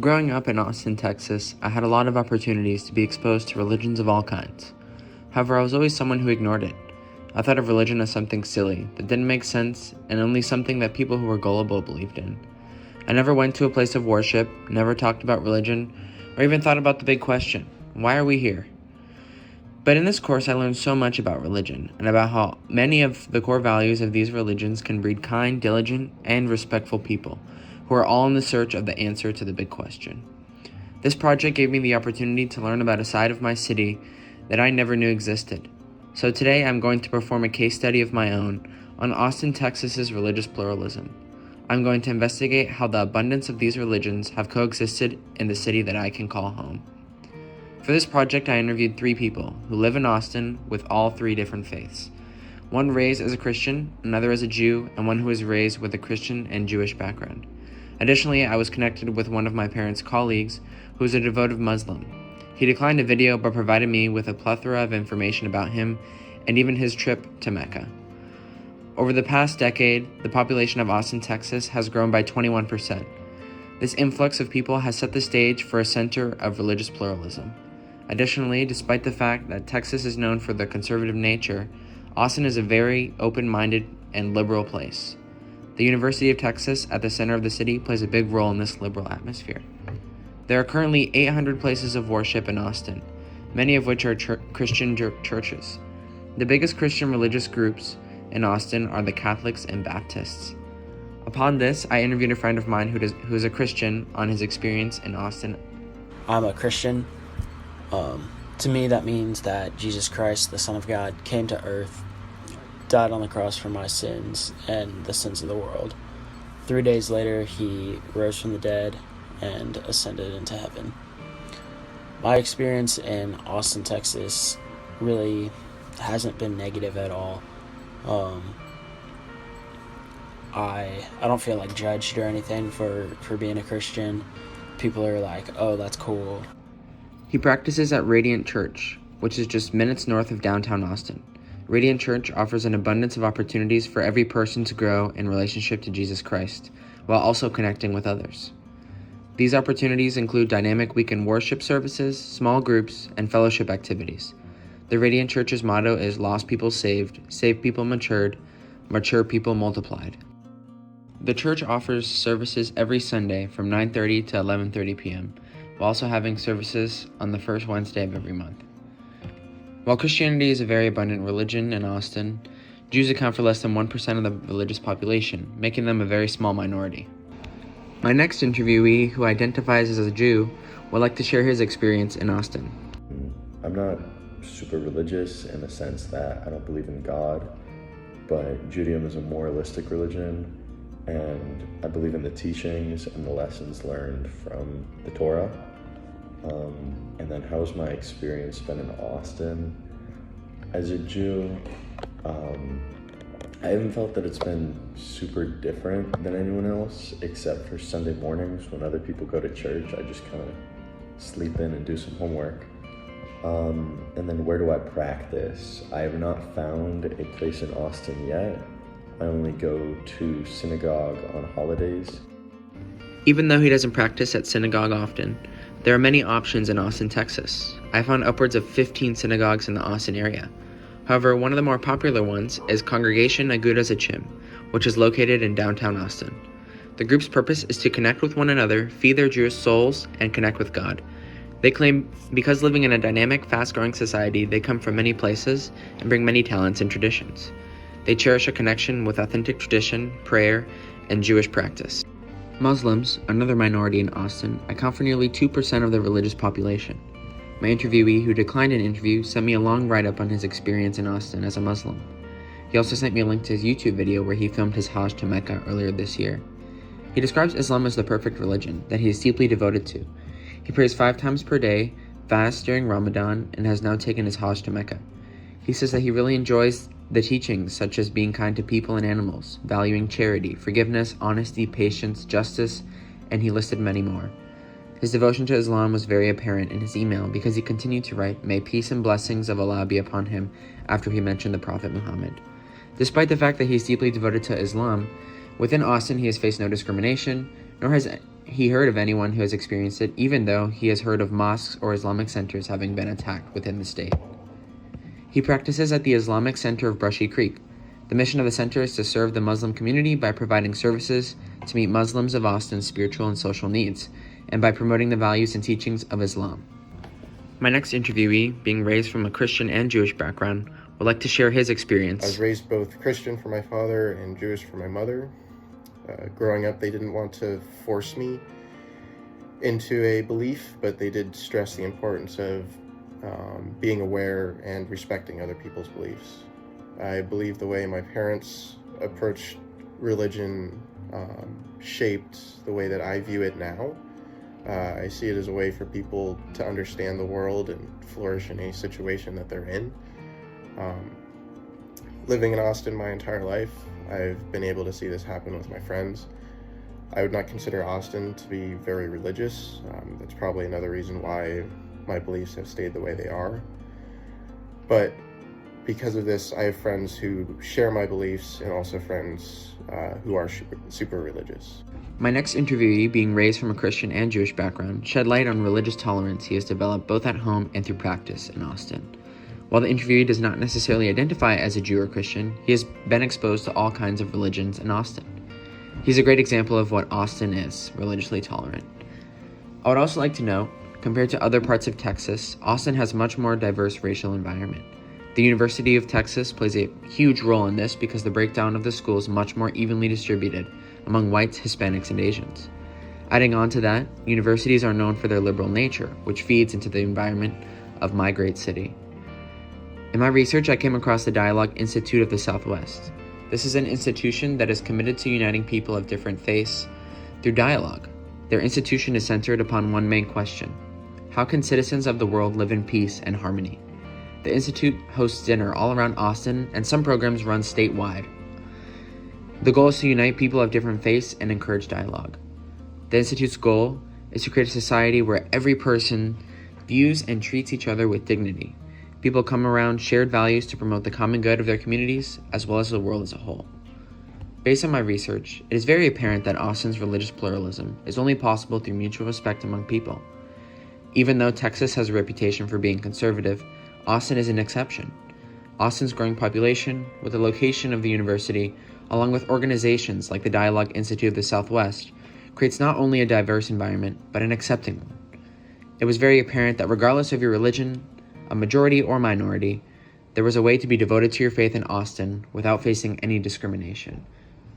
Growing up in Austin, Texas, I had a lot of opportunities to be exposed to religions of all kinds. However, I was always someone who ignored it. I thought of religion as something silly, that didn't make sense, and only something that people who were gullible believed in. I never went to a place of worship, never talked about religion, or even thought about the big question, why are we here? But in this course, I learned so much about religion, and about how many of the core values of these religions can breed kind, diligent, and respectful people, who are all in the search of the answer to the big question. This project gave me the opportunity to learn about a side of my city that I never knew existed. So today I'm going to perform a case study of my own on Austin, Texas's religious pluralism. I'm going to investigate how the abundance of these religions have coexisted in the city that I can call home. For this project, I interviewed 3 people who live in Austin with all 3 different faiths. One raised as a Christian, another as a Jew, and one who was raised with a Christian and Jewish background. Additionally, I was connected with one of my parents' colleagues who is a devoted Muslim. He declined a video but provided me with a plethora of information about him and even his trip to Mecca. Over the past decade, the population of Austin, Texas has grown by 21%. This influx of people has set the stage for a center of religious pluralism. Additionally, despite the fact that Texas is known for their conservative nature, Austin is a very open-minded and liberal place. The University of Texas, at the center of the city, plays a big role in this liberal atmosphere. There are currently 800 places of worship in Austin, many of which are Christian churches. The biggest Christian religious groups in Austin are the Catholics and Baptists. Upon this, I interviewed a friend of mine who is a Christian on his experience in Austin. I'm a Christian. To me, that means that Jesus Christ, the Son of God, came to earth, died on the cross for my sins and the sins of the world. 3 days later, he rose from the dead and ascended into heaven. My experience in Austin, Texas really hasn't been negative at all. I don't feel like judged or anything for being a Christian. People are like, oh, that's cool. He practices at Radiant Church, which is just minutes north of downtown Austin. Radiant Church offers an abundance of opportunities for every person to grow in relationship to Jesus Christ, while also connecting with others. These opportunities include dynamic weekend worship services, small groups, and fellowship activities. The Radiant Church's motto is Lost People Saved, Saved People Matured, Mature People Multiplied. The church offers services every Sunday from 9:30 to 11:30 p.m., while also having services on the first Wednesday of every month. While Christianity is a very abundant religion in Austin, Jews account for less than 1% of the religious population, making them a very small minority. My next interviewee, who identifies as a Jew, would like to share his experience in Austin. I'm not super religious in the sense that I don't believe in God, but Judaism is a moralistic religion, and I believe in the teachings and the lessons learned from the Torah. And then how's my experience been in Austin? As a Jew, I haven't felt that it's been super different than anyone else, except for Sunday mornings when other people go to church. I just kind of sleep in and do some homework. And then where do I practice? I have not found a place in Austin yet. I only go to synagogue on holidays. Even though he doesn't practice at synagogue often, there are many options in Austin, Texas. I found upwards of 15 synagogues in the Austin area. However, one of the more popular ones is Congregation Agudas Achim, which is located in downtown Austin. The group's purpose is to connect with one another, feed their Jewish souls, and connect with God. They claim because living in a dynamic, fast-growing society, they come from many places and bring many talents and traditions. They cherish a connection with authentic tradition, prayer, and Jewish practice. Muslims, another minority in Austin, account for nearly 2% of the religious population. My interviewee, who declined an interview, sent me a long write-up on his experience in Austin as a Muslim. He also sent me a link to his YouTube video where he filmed his Hajj to Mecca earlier this year. He describes Islam as the perfect religion that he is deeply devoted to. He prays 5 times per day, fasts during Ramadan, and has now taken his Hajj to Mecca. He says that he really enjoys the teachings such as being kind to people and animals, valuing charity, forgiveness, honesty, patience, justice, and he listed many more. His devotion to Islam was very apparent in his email because he continued to write, "May peace and blessings of Allah be upon him," after he mentioned the Prophet Muhammad. Despite the fact that he is deeply devoted to Islam, within Austin he has faced no discrimination, nor has he heard of anyone who has experienced it, even though he has heard of mosques or Islamic centers having been attacked within the state. He practices at the Islamic Center of Brushy Creek. The mission of the center is to serve the Muslim community by providing services to meet Muslims of Austin's spiritual and social needs, and by promoting the values and teachings of Islam. My next interviewee, being raised from a Christian and Jewish background, would like to share his experience. I was raised both Christian for my father and Jewish for my mother. Growing up, they didn't want to force me into a belief, but they did stress the importance of being aware and respecting other people's beliefs. I believe the way my parents approached religion shaped the way that I view it now. I see it as a way for people to understand the world and flourish in any situation that they're in. Living in Austin my entire life, I've been able to see this happen with my friends. I would not consider Austin to be very religious. That's probably another reason why my beliefs have stayed the way they are. But because of this, I have friends who share my beliefs and also friends who are super religious. My next interviewee, being raised from a Christian and Jewish background, shed light on religious tolerance he has developed both at home and through practice in Austin. While the interviewee does not necessarily identify as a Jew or Christian, he has been exposed to all kinds of religions in Austin. He's a great example of what Austin is, religiously tolerant. I would also like to note, compared to other parts of Texas, Austin has a much more diverse racial environment. The University of Texas plays a huge role in this because the breakdown of the school is much more evenly distributed among whites, Hispanics, and Asians. Adding on to that, universities are known for their liberal nature, which feeds into the environment of my great city. In my research, I came across the Dialogue Institute of the Southwest. This is an institution that is committed to uniting people of different faiths through dialogue. Their institution is centered upon one main question: how can citizens of the world live in peace and harmony? The Institute hosts dinner all around Austin, and some programs run statewide. The goal is to unite people of different faiths and encourage dialogue. The Institute's goal is to create a society where every person views and treats each other with dignity. People come around shared values to promote the common good of their communities, as well as the world as a whole. Based on my research, it is very apparent that Austin's religious pluralism is only possible through mutual respect among people. Even though Texas has a reputation for being conservative, Austin is an exception. Austin's growing population, with the location of the university, along with organizations like the Dialogue Institute of the Southwest, creates not only a diverse environment, but an accepting one. It was very apparent that regardless of your religion, a majority or minority, there was a way to be devoted to your faith in Austin without facing any discrimination.